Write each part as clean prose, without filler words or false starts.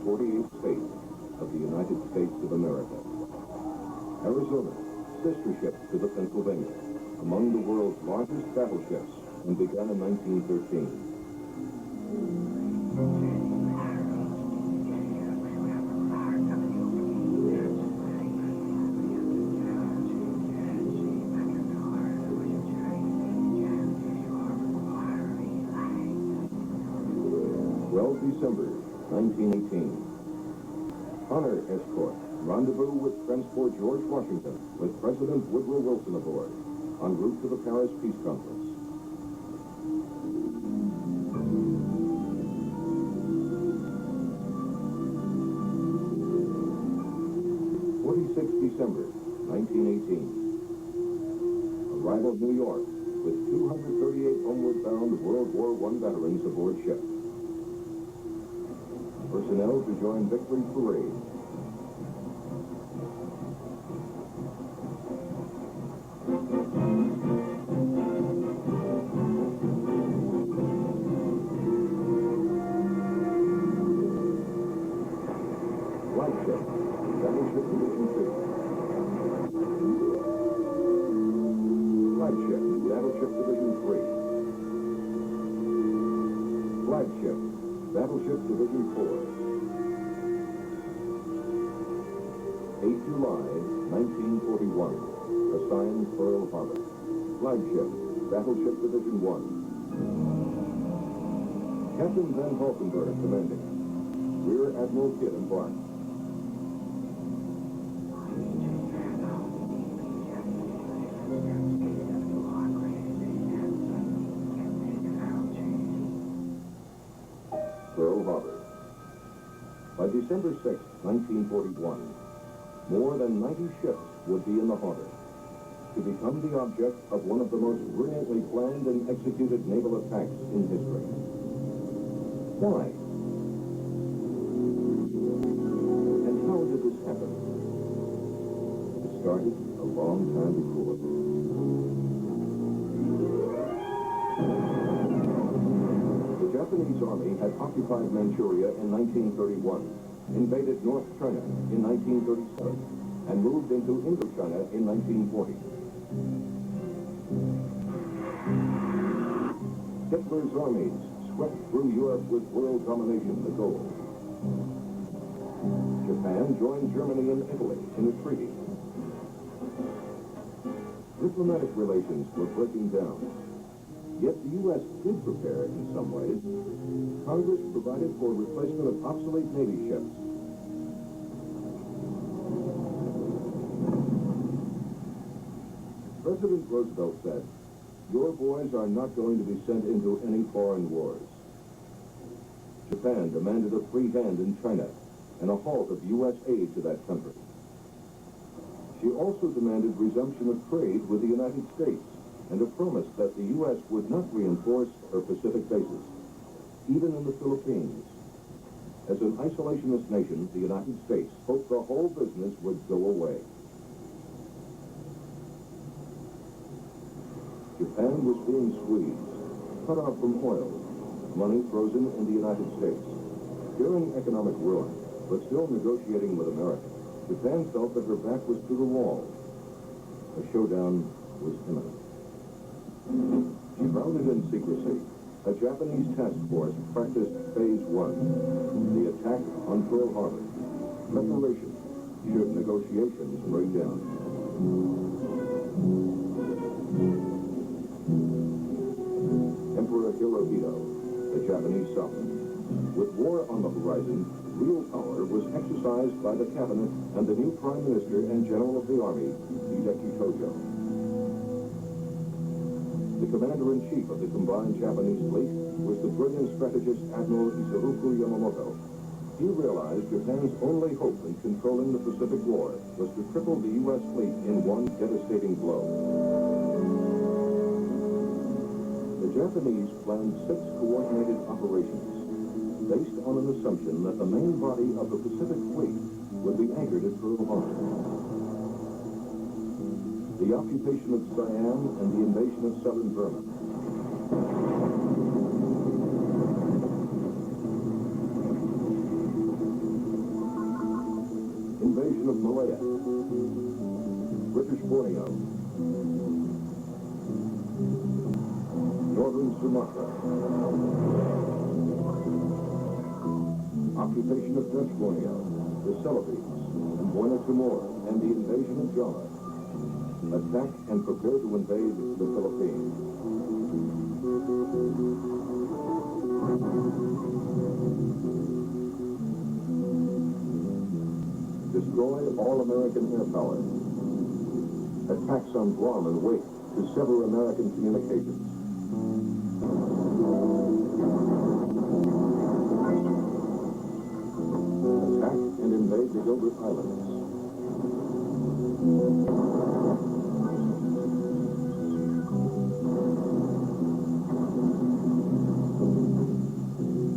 48th state of the United States of America. Arizona, sister ship to the Pennsylvania, among the world's largest battleships, and began in 1913. December 1918. Honor escort rendezvous with transport George Washington with President Woodrow Wilson aboard en route to the Paris Peace Conference. 26th December 1918. Arrival New York with 238 homeward bound World War I veterans aboard ship. Personnel to join Victory Parade. Flagship, Battleship Division 2. Flagship, Battleship Division 3. Flagship, Battleship Division 4. 8 July 1941. Assigned Pearl Harbor. Flagship, Battleship Division 1. Captain Van Valkenburg commanding. Rear Admiral Kidd embarked. Pearl Harbor. By December 6, 1941, more than 90 ships would be in the harbor to become the object of one of the most brilliantly planned and executed naval attacks in history. Why? And how did this happen? It started a long time before. The Japanese Army had occupied Manchuria in 1931, invaded North China in 1937, and moved into Indochina in 1940. Hitler's armies swept through Europe with world domination the goal. Japan joined Germany and Italy in a treaty. Diplomatic relations were breaking down. Yet the U.S. did prepare in some ways. Congress provided for replacement of obsolete Navy ships. President Roosevelt said, "Your boys are not going to be sent into any foreign wars." Japan demanded a free hand in China and a halt of U.S. aid to that country. She also demanded resumption of trade with the United States and a promise that the U.S. would not reinforce her Pacific bases, even in the Philippines. As an isolationist nation, the United States hoped the whole business would go away. Japan was being squeezed, cut off from oil, money frozen in the United States. Fearing economic ruin, but still negotiating with America, Japan felt that her back was to the wall. A showdown was imminent. Shrouded in secrecy, a Japanese task force practiced Phase 1, the attack on Pearl Harbor. Preparation should negotiations break down. Emperor Hirohito, the Japanese sovereign. With war on the horizon, real power was exercised by the cabinet and the new prime minister and general of the army, Hideki Tojo. The commander-in-chief of the combined Japanese fleet was the brilliant strategist Admiral Isoroku Yamamoto. He realized Japan's only hope in controlling the Pacific War was to cripple the U.S. fleet in one devastating blow. The Japanese planned 6 coordinated operations based on an assumption that the main body of the Pacific Fleet would be anchored at Pearl Harbor. The occupation of Siam and the invasion of southern Burma. Malaya, British Borneo, Northern Sumatra, occupation of Dutch Borneo, the Celebes, and Buena Timor, and the invasion of Java. Attack and prepare to invade the Philippines. Destroy all American air power. Attacks on Guam and Wake to sever American communications. Attack and invade the Gilbert Islands.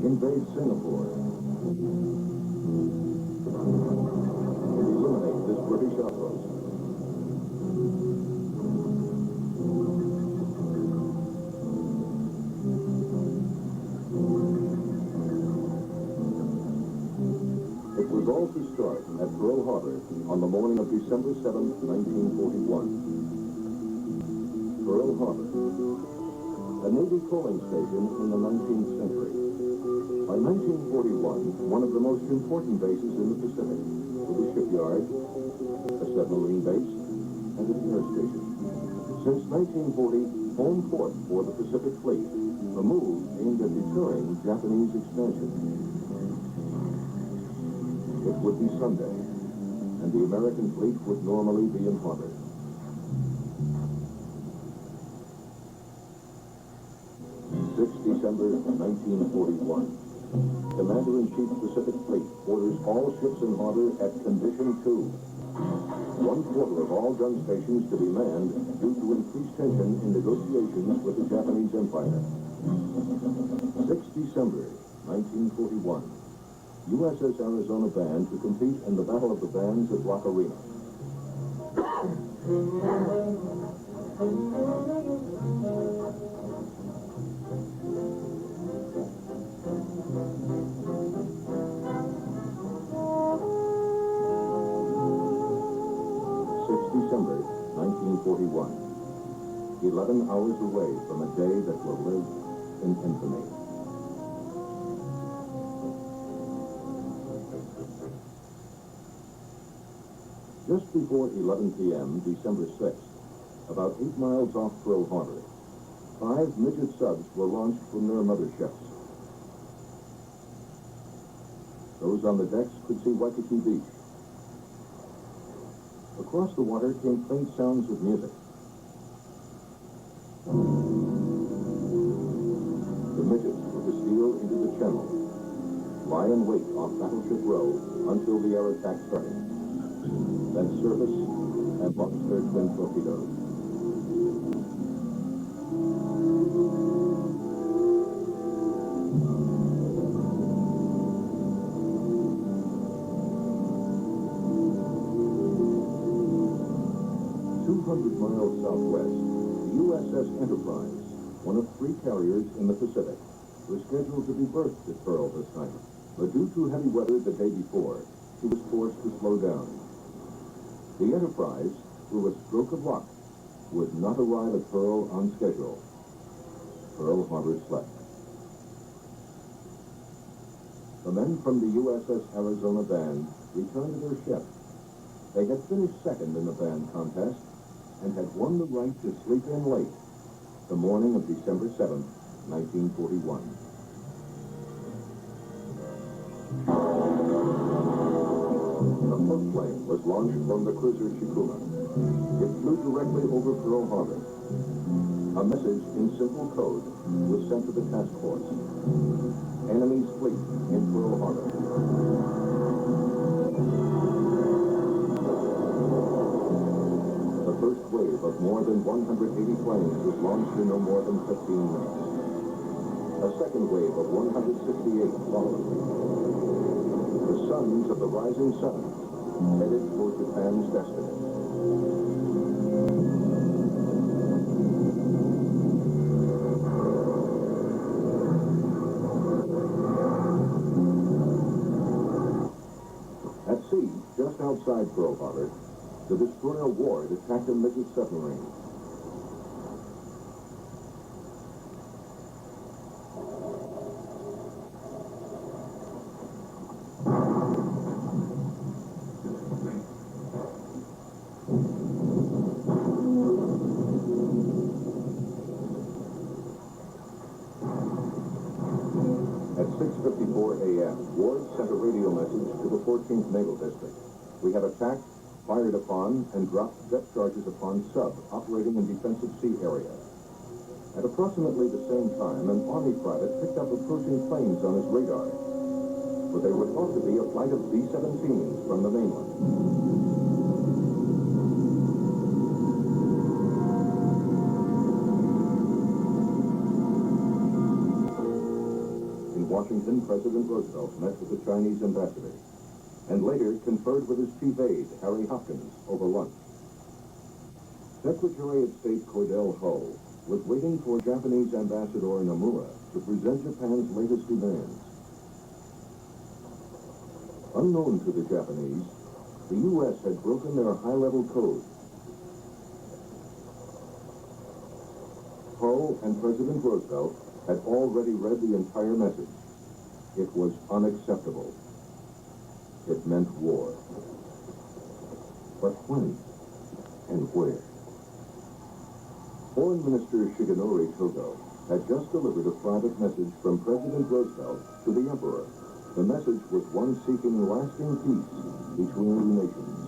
Invade Singapore. And eliminate this British outpost. It was all to start at Pearl Harbor on the morning of December 7, 1941. Pearl Harbor, a Navy coaling station in the 19th century. By 1941, one of the most important bases in the Pacific, with a shipyard, a submarine base, and an air station. Since 1940, home port for the Pacific Fleet, a move aimed at deterring Japanese expansion. It would be Sunday, and the American fleet would normally be in harbor. December 1941. Commander-in-Chief Pacific Fleet orders all ships in harbor at Condition 2. 1/4 of all gun stations to be manned due to increased tension in negotiations with the Japanese Empire. 6 December 1941. USS Arizona Band to compete in the Battle of the Bands at Rock Arena. December 1941. 11 hours away from a day that will live in infamy. Just before 11 p.m., December 6th, about 8 miles off Pearl Harbor, 5 midget subs were launched from their motherships. Those on the decks could see Waikiki Beach. Across the water came faint sounds of music. The midgets were to steal into the channel, lie in wait off Battleship Row until the air attack started, then surface and launch their twin torpedoes. Miles southwest, the USS Enterprise, one of 3 carriers in the Pacific, was scheduled to be berthed at Pearl this night. But due to heavy weather the day before, she was forced to slow down. The Enterprise, through a stroke of luck, would not arrive at Pearl on schedule. Pearl Harbor slept. The men from the USS Arizona Band returned to their ship. They had finished second in the band contest and had won the right to sleep in late, the morning of December 7, 1941. A float plane was launched from the cruiser Chikuma. It flew directly over Pearl Harbor. A message in simple code was sent to the task force. Enemy's fleet in Pearl Harbor. The first wave of more than 180 planes was launched in no more than 15 minutes. A second wave of 168 followed. The sons of the rising sun headed toward Japan's destiny. At sea, just outside outside Pearl Harbor, the destroyer Ward attacked a midget submarine. At 6:54 a.m., Ward sent a radio message to the 14th Naval District. We have attacked, fired upon, and dropped depth charges upon sub operating in defensive sea area. At approximately the same time, an Army private picked up approaching planes on his radar, but they were thought to be a flight of B-17s from the mainland. Washington, President Roosevelt met with the Chinese ambassador and later conferred with his chief aide, Harry Hopkins, over lunch. Secretary of State Cordell Hull was waiting for Japanese Ambassador Nomura to present Japan's latest demands. Unknown to the Japanese, the U.S. had broken their high-level code. Hull and President Roosevelt had already read the entire message. It was unacceptable. It meant war. But when and where? Foreign Minister Shigenori Togo had just delivered a private message from President Roosevelt to the Emperor. The message was one seeking lasting peace between the nations.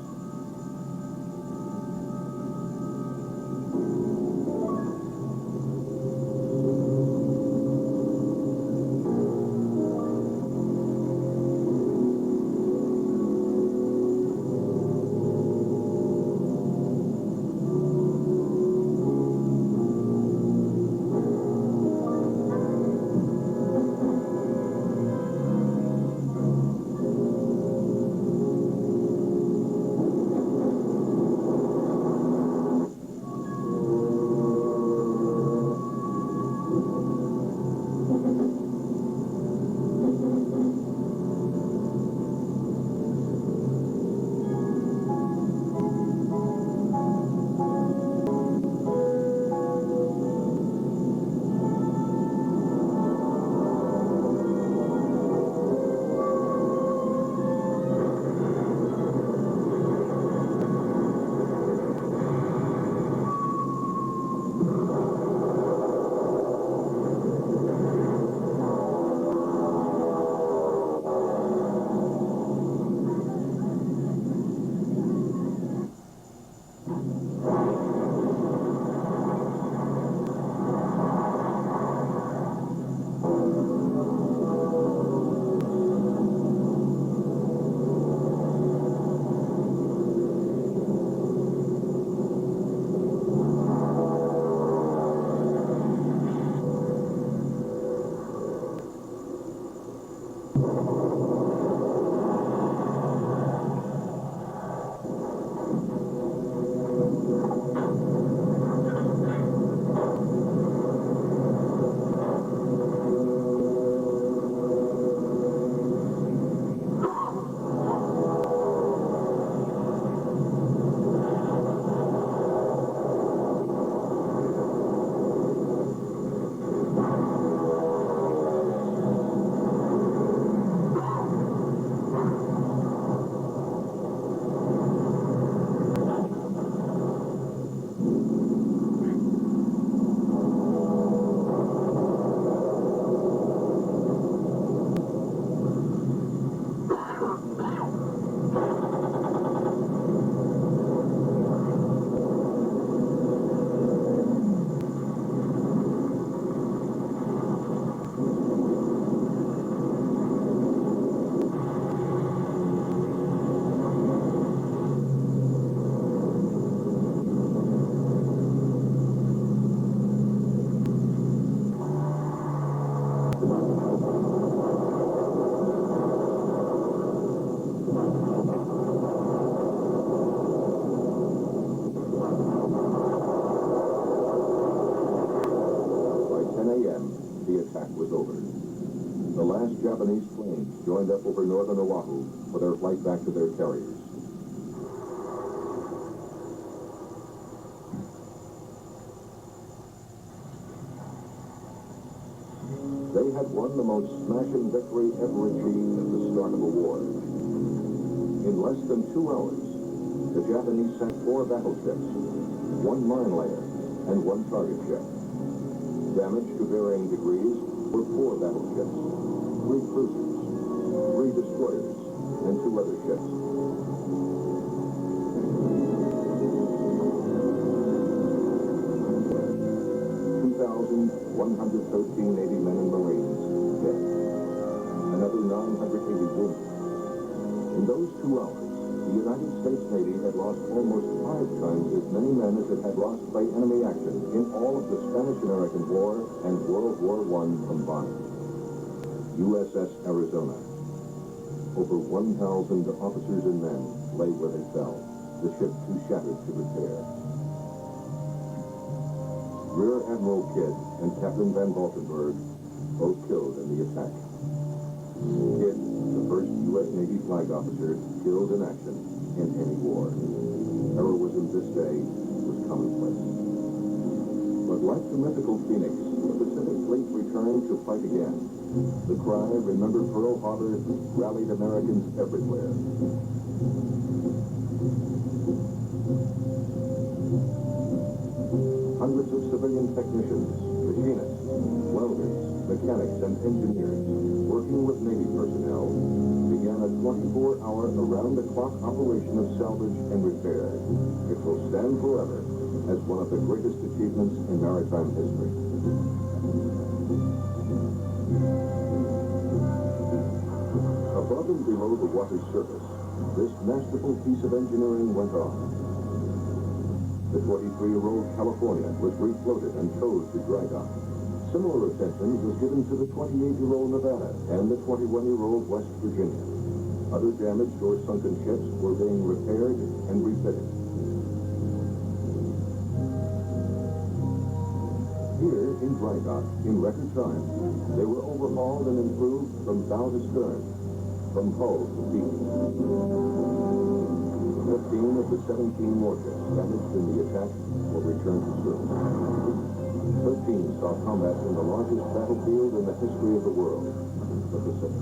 Japanese planes joined up over northern Oahu for their flight back to their carriers. They had won the most smashing victory ever achieved at the start of a war. In less than 2 hours, the Japanese sank 4 battleships, 1 mine layer, and 1 target ship. Damage to varying degrees were 4 battleships, 3 cruisers, 3 destroyers, and 2 other ships. 2,113 Navy men and Marines dead. Another 980 wounded. In those 2 hours, the United States Navy had lost almost 5 times as many men as it had lost by enemy action in all of the Spanish-American War and World War I combined. USS Arizona. Over 1,000 officers and men lay where they fell, the ship too shattered to repair. Rear Admiral Kidd and Captain Van Valkenburg, both killed in the attack. Kidd, the first U.S. Navy flag officer killed in action in any war. Heroism this day was commonplace. But like the mythical Phoenix, the Pacific Fleet returned to fight again. The cry, "Remember Pearl Harbor," rallied Americans everywhere. Hundreds of civilian technicians, machinists, welders, mechanics, and engineers, working with Navy personnel, began a 24-hour around-the-clock operation of salvage and repair. It will stand forever as one of the greatest achievements in maritime history. Above and below the water's surface, this masterful piece of engineering went on. The 23-year-old California was refloated and towed to dry dock. Similar attention was given to the 28-year-old Nevada and the 21-year-old West Virginia. Other damaged or sunken ships were being repaired and refitted. Here in dry dock, in record time, they were overhauled and improved from bow to stern, from hull to beam. 15 of the 17 warships damaged in the attack were returned to service. 13 saw combat in the largest battlefield in the history of the world, the Pacific.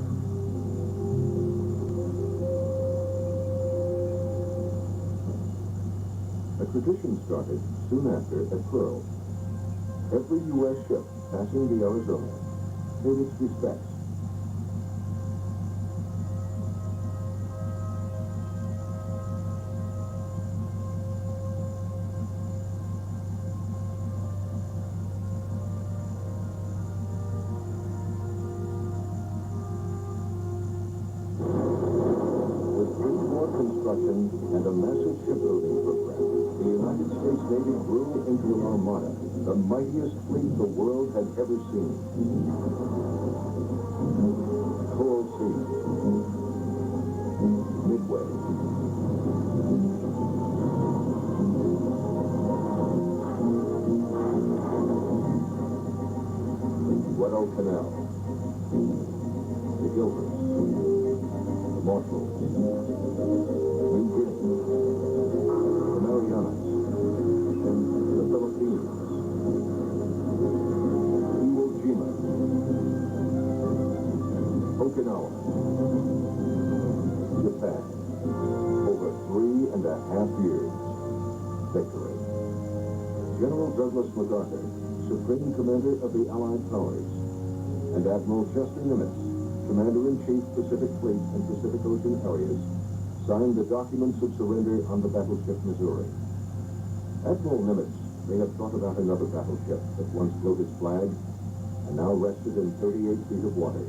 A tradition started soon after at Pearl. Every U.S. ship passing the Arizona paid its respects. Construction and a massive shipbuilding program, the United States Navy grew into an armada, the mightiest fleet the world had ever seen. Coral Sea, Midway, Guadalcanal, the Gilberts, the Marshalls, New Guinea, the Marianas, the Philippines, Iwo Jima, Okinawa, Japan. Over 3.5 years. Victory. General Douglas MacArthur, Supreme Commander of the Allied Powers, and Admiral Chester Nimitz, Commander-in-Chief, Pacific Fleet and Pacific Ocean Areas, signed the documents of surrender on the battleship Missouri. Admiral Nimitz may have thought about another battleship that once flew his flag and now rested in 38 feet of water,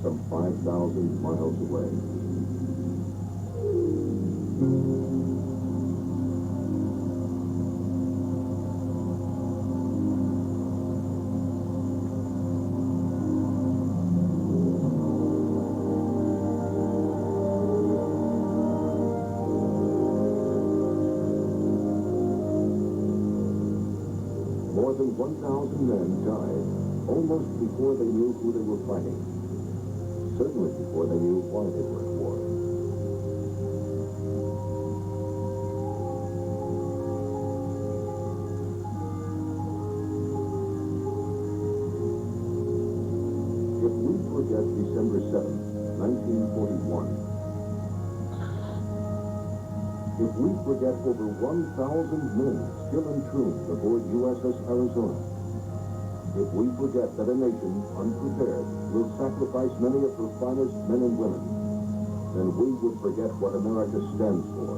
some 5,000 miles away. More than 1,000 men died almost before they knew who they were fighting. Certainly before they knew why they were at war. forget December 7th, 1941. If we forget over 1,000 men still entombed aboard USS Arizona, if we forget that a nation unprepared will sacrifice many of her finest men and women, then we would forget what America stands for.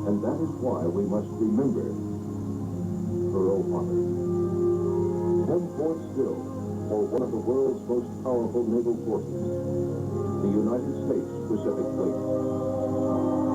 And that is why we must remember Pearl Harbor. Home port still for one of the world's most powerful naval forces, the United States Pacific Fleet.